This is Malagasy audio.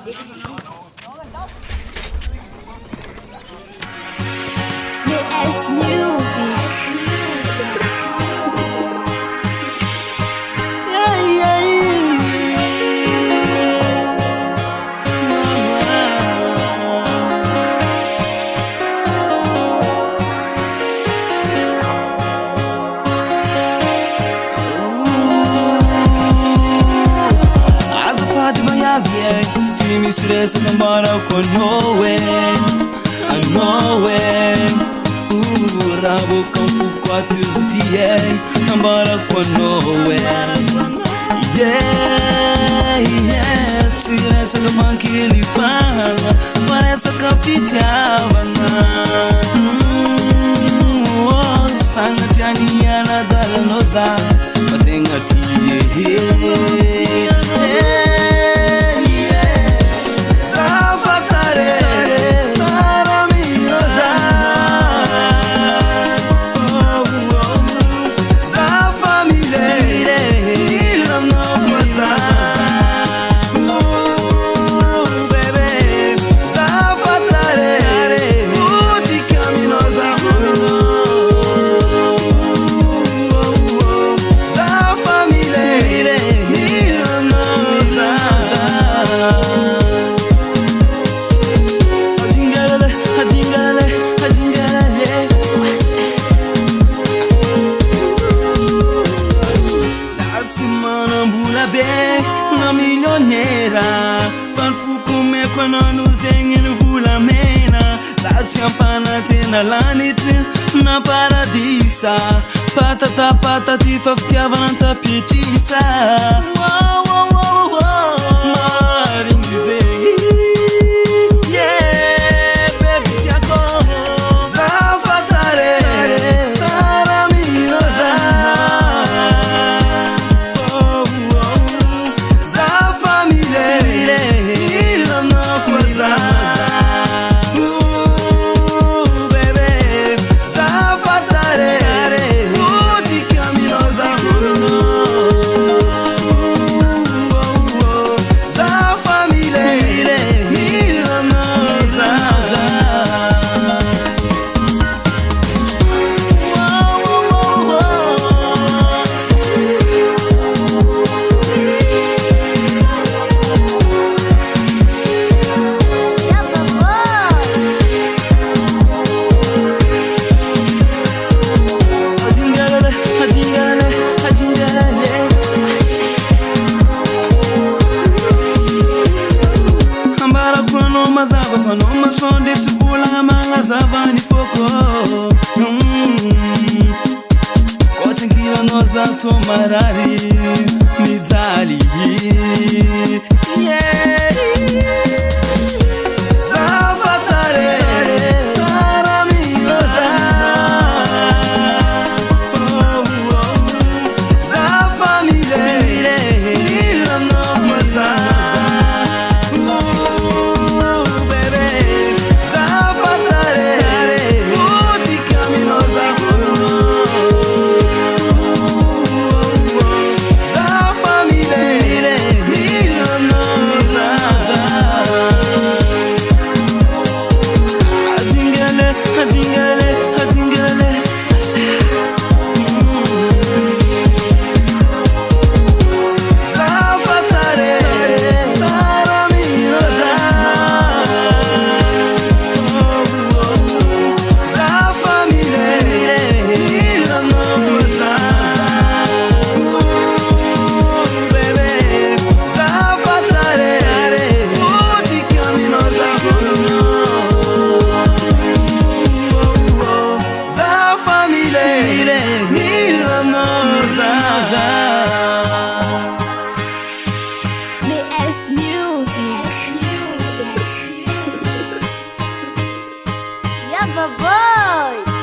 BS Music. Tu me stressa embora com I know it. Rabo com fuquates dia embora com yeah. Stressa do man que ele fala parece que fitava Sanga janiana dala noza batenga na milioneira Fanfuku me quando nos engin vula mena Lazia pana tena lanite na paradisa Patata patati faftiava na tapetisa Marin dizer yeah baby tiako Zafatare Panoma son desse pula manga zavani foco Kotingira noza tomarari Midzali yeah Zafatare BS Music. Yeah, boy.